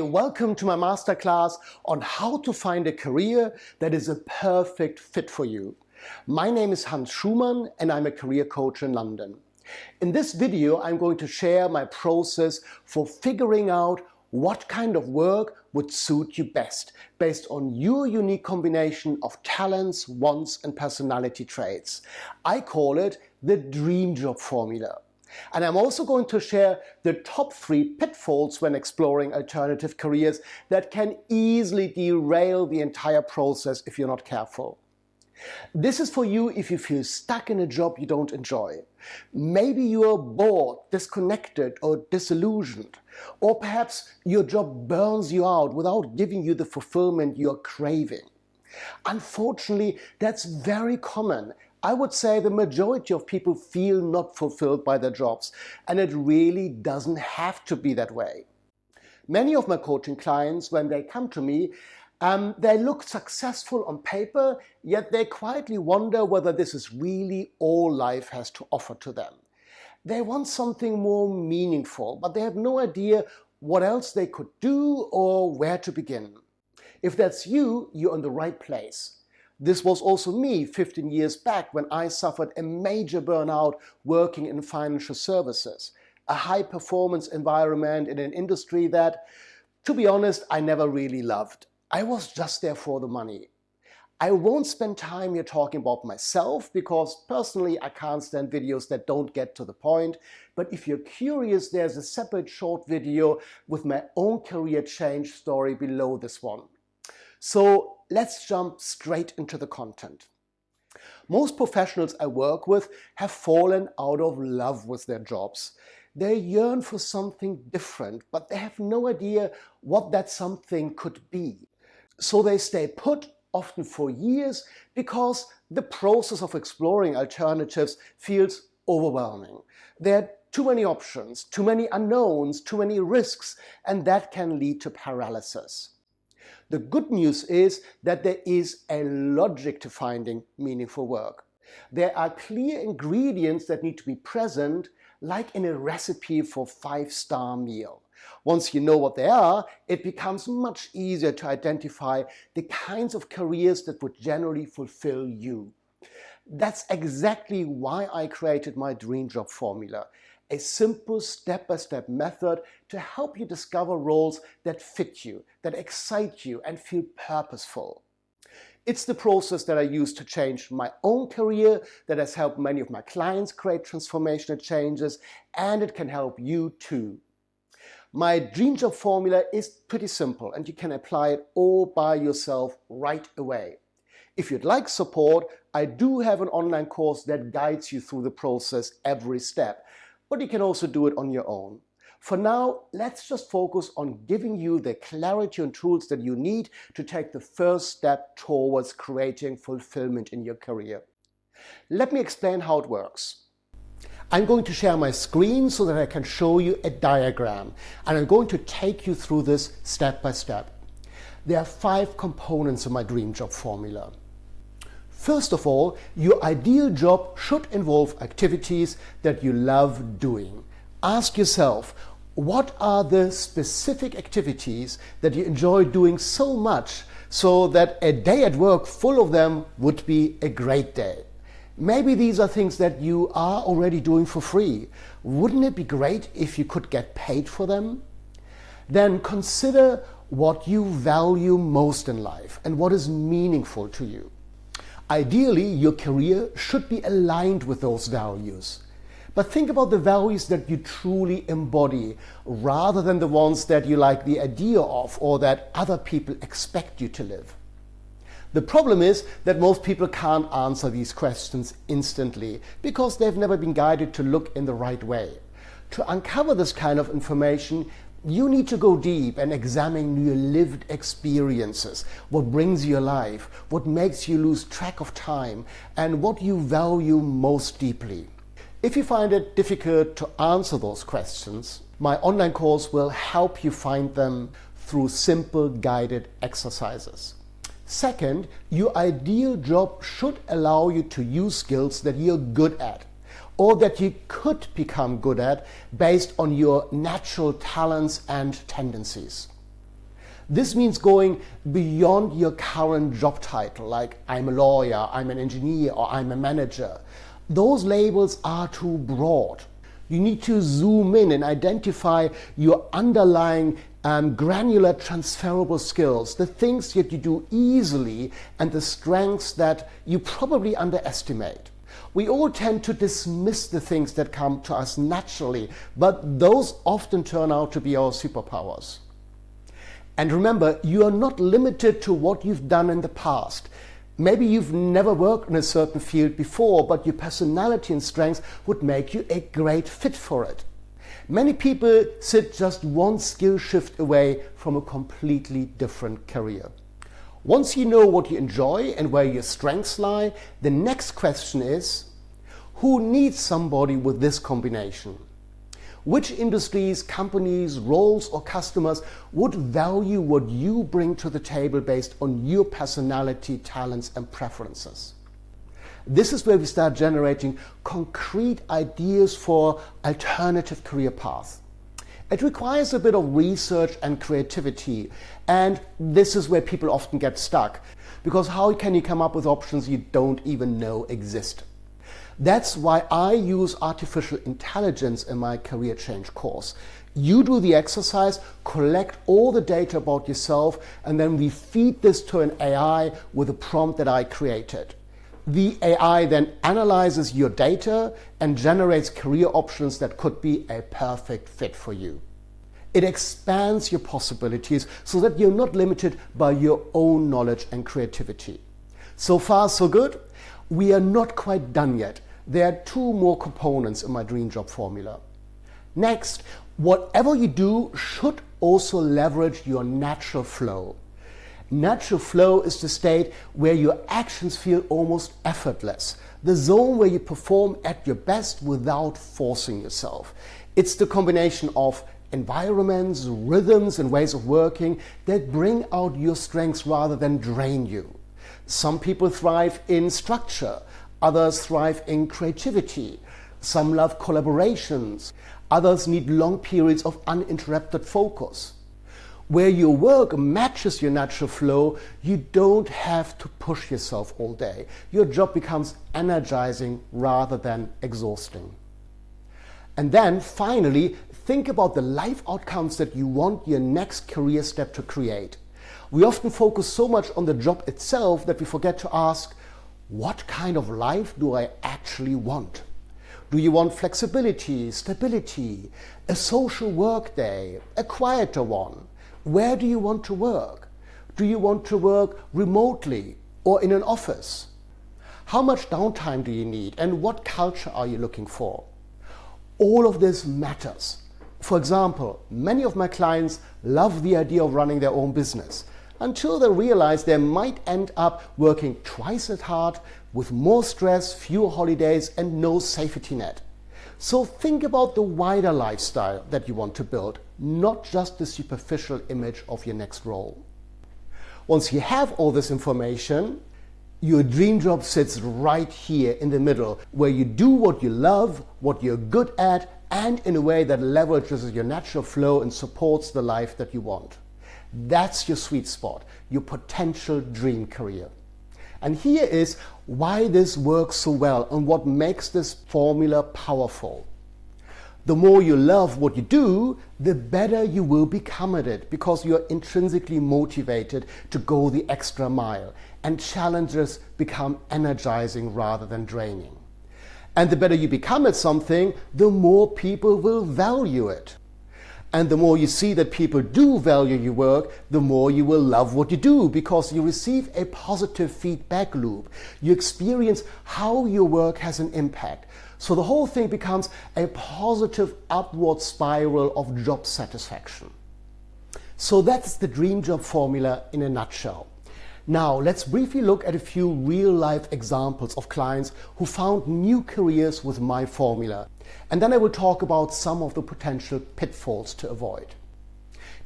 and welcome to my masterclass on how to find a career that is a perfect fit for you. My name is Hans Schumann and I'm a career coach in London. In this video, I'm going to share my process for figuring out what kind of work would suit you best based on your unique combination of talents, wants, and personality traits. I call it the dream job formula. And I'm also going to share the top 3 pitfalls when exploring alternative careers that can easily derail the entire process if you're not careful. This is for you if you feel stuck in a job you don't enjoy. Maybe you're bored, disconnected, or disillusioned. Or perhaps your job burns you out without giving you the fulfillment you're craving. Unfortunately, that's very common. I would say the majority of people feel not fulfilled by their jobs, and it really doesn't have to be that way. Many of my coaching clients, when they come to me, they look successful on paper, yet they quietly wonder whether this is really all life has to offer to them. They want something more meaningful, but they have no idea what else they could do or where to begin. If that's you, you're in the right place. This was also me 15 years back when I suffered a major burnout working in financial services, a high-performance environment in an industry that, to be honest, I never really loved. I was just there for the money. I won't spend time here talking about myself because personally I can't stand videos that don't get to the point. But if you're curious, there's a separate short video with my own career change story below this one. So let's jump straight into the content. Most professionals I work with have fallen out of love with their jobs. They yearn for something different, but they have no idea what that something could be. So they stay put, often for years, because the process of exploring alternatives feels overwhelming. There are too many options, too many unknowns, too many risks, and that can lead to paralysis. The good news is that there is a logic to finding meaningful work. There are clear ingredients that need to be present, like in a recipe for a 5-star meal. Once you know what they are, it becomes much easier to identify the kinds of careers that would generally fulfill you. That's exactly why I created my dream job formula. A simple step-by-step method to help you discover roles that fit you, that excite you and feel purposeful. It's the process that I use to change my own career, that has helped many of my clients create transformational changes, and it can help you too. My dream job formula is pretty simple and you can apply it all by yourself right away. If you'd like support, I do have an online course that guides you through the process every step. But you can also do it on your own. For now, let's just focus on giving you the clarity and tools that you need to take the first step towards creating fulfillment in your career. Let me explain how it works. I'm going to share my screen so that I can show you a diagram, and I'm going to take you through this step by step. There are 5 components of my dream job formula. First of all, your ideal job should involve activities that you love doing. Ask yourself, what are the specific activities that you enjoy doing so much so that a day at work full of them would be a great day? Maybe these are things that you are already doing for free. Wouldn't it be great if you could get paid for them? Then consider what you value most in life and what is meaningful to you. Ideally, your career should be aligned with those values. But think about the values that you truly embody, rather than the ones that you like the idea of or that other people expect you to live. The problem is that most people can't answer these questions instantly because they've never been guided to look in the right way. To uncover this kind of information, you need to go deep and examine your lived experiences, what brings you alive, what makes you lose track of time, and what you value most deeply. If you find it difficult to answer those questions, my online course will help you find them through simple guided exercises. Second, your ideal job should allow you to use skills that you're good at, or that you could become good at based on your natural talents and tendencies. This means going beyond your current job title, like I'm a lawyer, I'm an engineer, or I'm a manager. Those labels are too broad. You need to zoom in and identify your underlying granular transferable skills, the things that you do easily and the strengths that you probably underestimate. We all tend to dismiss the things that come to us naturally, but those often turn out to be our superpowers. And remember, you are not limited to what you've done in the past. Maybe you've never worked in a certain field before, but your personality and strengths would make you a great fit for it. Many people sit just one skill shift away from a completely different career. Once you know what you enjoy and where your strengths lie, the next question is, who needs somebody with this combination? Which industries, companies, roles, or customers would value what you bring to the table based on your personality, talents, and preferences? This is where we start generating concrete ideas for alternative career paths. It requires a bit of research and creativity, and this is where people often get stuck, because how can you come up with options you don't even know exist? That's why I use artificial intelligence in my career change course. You do the exercise, collect all the data about yourself, and then we feed this to an AI with a prompt that I created. The AI then analyzes your data and generates career options that could be a perfect fit for you. It expands your possibilities so that you're not limited by your own knowledge and creativity. So far, so good. We are not quite done yet. There are two more components in my dream job formula. Next, whatever you do should also leverage your natural flow. Natural flow is the state where your actions feel almost effortless, the zone where you perform at your best without forcing yourself. It's the combination of environments, rhythms, and ways of working that bring out your strengths rather than drain you. Some people thrive in structure, others thrive in creativity, some love collaborations, others need long periods of uninterrupted focus. Where your work matches your natural flow, you don't have to push yourself all day. Your job becomes energizing rather than exhausting. And then finally, think about the life outcomes that you want your next career step to create. We often focus so much on the job itself that we forget to ask, what kind of life do I actually want? Do you want flexibility, stability, a social work day, a quieter one? Where do you want to work? Do you want to work remotely or in an office? How much downtime do you need and what culture are you looking for? All of this matters. For example, many of my clients love the idea of running their own business until they realize they might end up working twice as hard with more stress, fewer holidays, and no safety net. So think about the wider lifestyle that you want to build, not just the superficial image of your next role. Once you have all this information, your dream job sits right here in the middle, where you do what you love, what you're good at, and in a way that leverages your natural flow and supports the life that you want. That's your sweet spot, your potential dream career. And here is why this works so well and what makes this formula powerful. The more you love what you do, the better you will become at it, because you're intrinsically motivated to go the extra mile, and challenges become energizing rather than draining. And the better you become at something, the more people will value it. And the more you see that people do value your work, the more you will love what you do, because you receive a positive feedback loop. You experience how your work has an impact. So the whole thing becomes a positive upward spiral of job satisfaction. So that's the dream job formula in a nutshell. Now let's briefly look at a few real-life examples of clients who found new careers with my formula. And then I will talk about some of the potential pitfalls to avoid.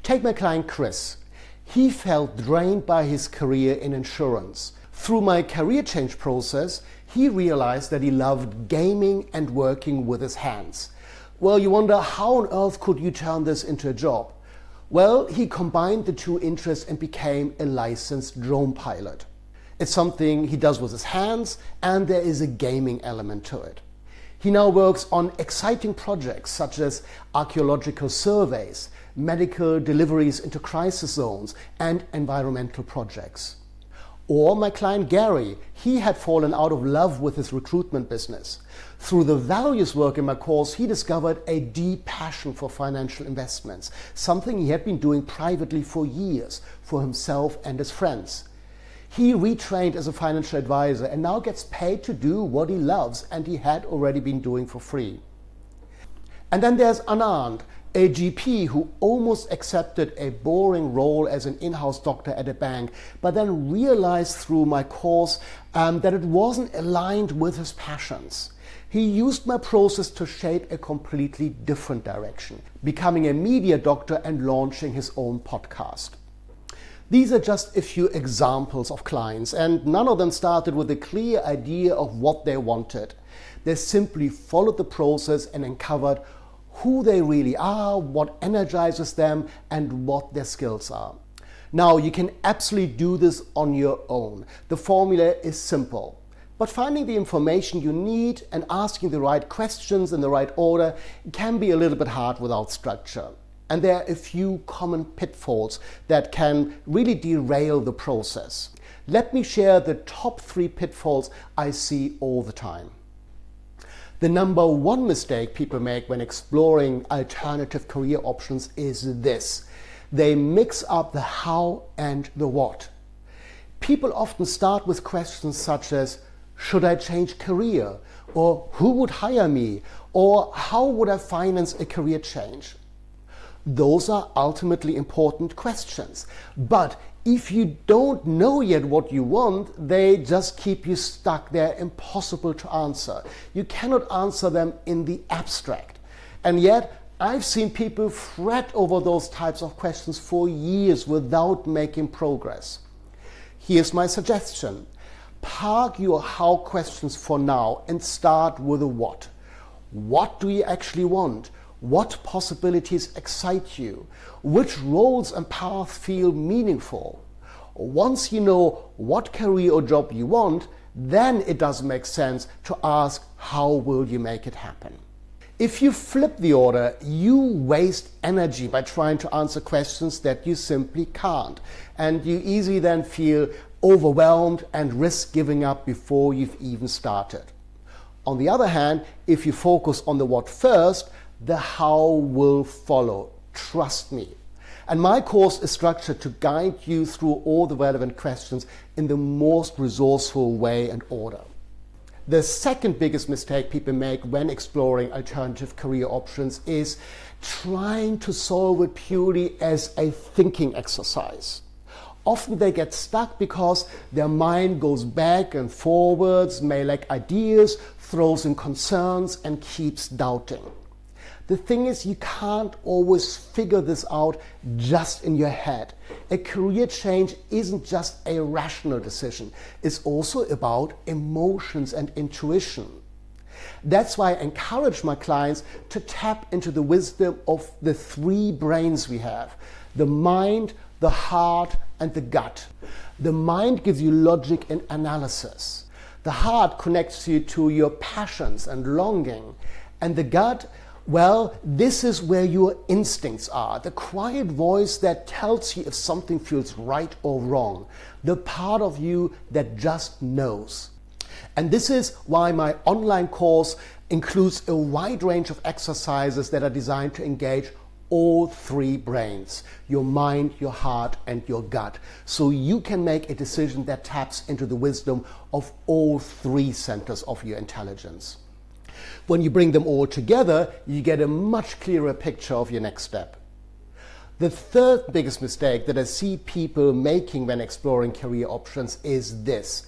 Take my client Chris. He felt drained by his career in insurance. Through my career change process, he realized that he loved gaming and working with his hands. Well, you wonder, how on earth could you turn this into a job? Well, he combined the two interests and became a licensed drone pilot. It's something he does with his hands, and there is a gaming element to it. He now works on exciting projects such as archaeological surveys, medical deliveries into crisis zones, and environmental projects. Or my client Gary, he had fallen out of love with his recruitment business. Through the values work in my course, he discovered a deep passion for financial investments, something he had been doing privately for years for himself and his friends. He retrained as a financial advisor and now gets paid to do what he loves and he had already been doing for free. And then there's Anand, a GP who almost accepted a boring role as an in-house doctor at a bank, but then realized through my course that it wasn't aligned with his passions. He used my process to shape a completely different direction, becoming a media doctor and launching his own podcast. These are just a few examples of clients, and none of them started with a clear idea of what they wanted. They simply followed the process and uncovered who they really are, what energizes them, and what their skills are. Now, you can absolutely do this on your own. The formula is simple. But finding the information you need and asking the right questions in the right order can be a little bit hard without structure. And there are a few common pitfalls that can really derail the process. Let me share the top 3 pitfalls I see all the time. The number 1 mistake people make when exploring alternative career options is this. They mix up the how and the what. People often start with questions such as, should I change career? Or who would hire me? Or how would I finance a career change? Those are ultimately important questions. But if you don't know yet what you want, they just keep you stuck. They're impossible to answer. You cannot answer them in the abstract. And yet, I've seen people fret over those types of questions for years without making progress. Here's my suggestion. Park your how questions for now and start with a what. What do you actually want? What possibilities excite you? Which roles and paths feel meaningful? Once you know what career or job you want, then it does make sense to ask how will you make it happen. If you flip the order, you waste energy by trying to answer questions that you simply can't, and you easily then feel overwhelmed and risk giving up before you've even started. On the other hand, if you focus on the what first, the how will follow. Trust me. And my course is structured to guide you through all the relevant questions in the most resourceful way and order. The second biggest mistake people make when exploring alternative career options is trying to solve it purely as a thinking exercise. Often they get stuck because their mind goes back and forwards, may lack ideas, throws in concerns, and keeps doubting. The thing is, you can't always figure this out just in your head. A career change isn't just a rational decision. It's also about emotions and intuition. That's why I encourage my clients to tap into the wisdom of the 3 brains we have: the mind, the heart, and the gut. The mind gives you logic and analysis. The heart connects you to your passions and longing. And the gut, well, this is where your instincts are, the quiet voice that tells you if something feels right or wrong, the part of you that just knows. And this is why my online course includes a wide range of exercises that are designed to engage all 3 brains, your mind, your heart, and your gut, so you can make a decision that taps into the wisdom of all 3 centers of your intelligence. When you bring them all together, you get a much clearer picture of your next step. The third biggest mistake that I see people making when exploring career options is this: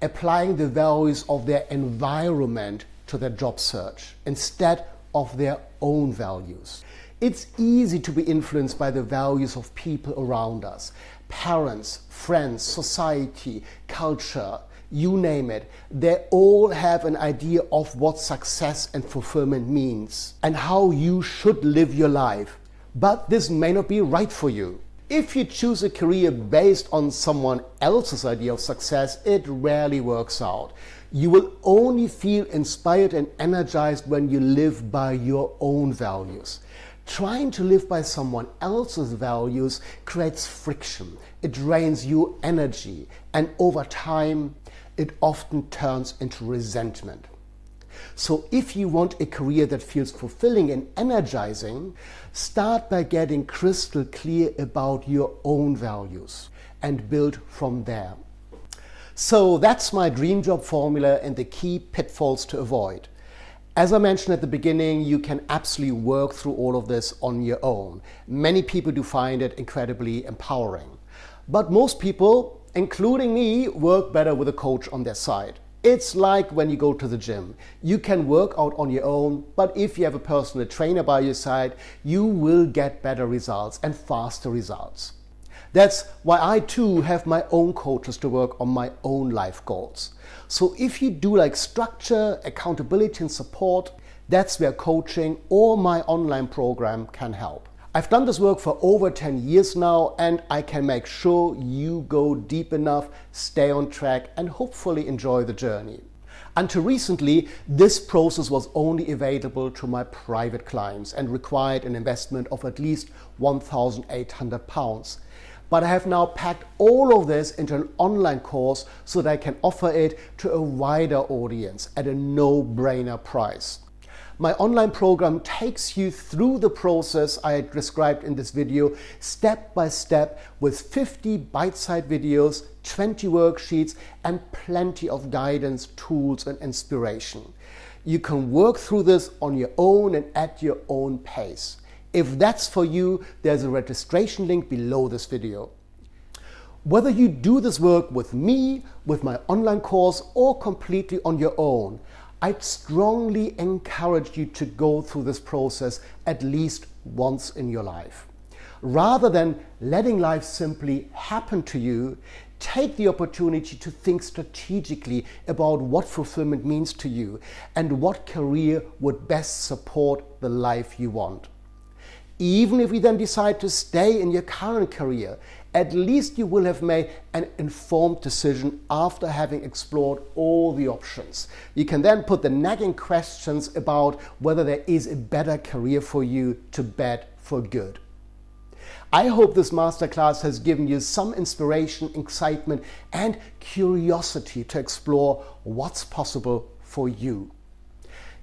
applying the values of their environment to their job search instead of their own values. It's easy to be influenced by the values of people around us: parents, friends, society, culture, you name it. They all have an idea of what success and fulfillment means and how you should live your life. but this may not be right for you. If you choose a career based on someone else's idea of success, it rarely works out. You will only feel inspired and energized when you live by your own values. Trying to live by someone else's values creates friction. It drains your energy, and over time, it often turns into resentment. So if you want a career that feels fulfilling and energizing, start by getting crystal clear about your own values and build from there. So that's my dream job formula and the key pitfalls to avoid. As I mentioned at the beginning, you can absolutely work through all of this on your own. Many people do find it incredibly empowering. But most people, including me, work better with a coach on their side. It's like when you go to the gym. You can work out on your own, but if you have a personal trainer by your side, you will get better results and faster results. That's why I too have my own coaches to work on my own life goals. So if you do like structure, accountability and support, that's where coaching or my online program can help. I've done this work for over 10 years now, and I can make sure you go deep enough, stay on track, and hopefully enjoy the journey. Until recently, this process was only available to my private clients and required an investment of at least £1,800. But I have now packed all of this into an online course so that I can offer it to a wider audience at a no-brainer price. My online program takes you through the process I described in this video, step by step, with 50 bite-sized videos, 20 worksheets, and plenty of guidance, tools, and inspiration. You can work through this on your own and at your own pace. If that's for you, there's a registration link below this video. Whether you do this work with me, with my online course, or completely on your own, I'd strongly encourage you to go through this process at least once in your life. Rather than letting life simply happen to you, take the opportunity to think strategically about what fulfillment means to you and what career would best support the life you want. Even if you then decide to stay in your current career, at least you will have made an informed decision after having explored all the options. You can then put the nagging questions about whether there is a better career for you to bed for good. I hope this masterclass has given you some inspiration, excitement, and curiosity to explore what's possible for you.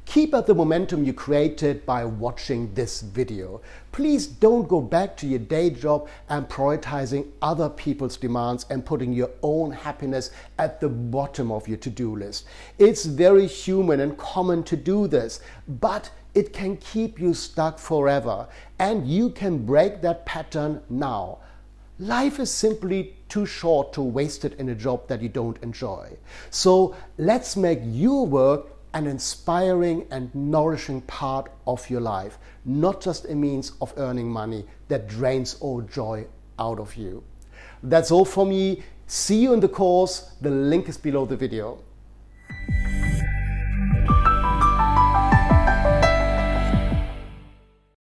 Keep up the momentum you created by watching this video. Please don't go back to your day job and prioritizing other people's demands and putting your own happiness at the bottom of your to-do list. It's very human and common to do this, but it can keep you stuck forever, and you can break that pattern now. Life is simply too short to waste it in a job that you don't enjoy. So let's make your work an inspiring and nourishing part of your life, not just a means of earning money that drains all joy out of you. That's all for me. See you in the course. The link is below the video.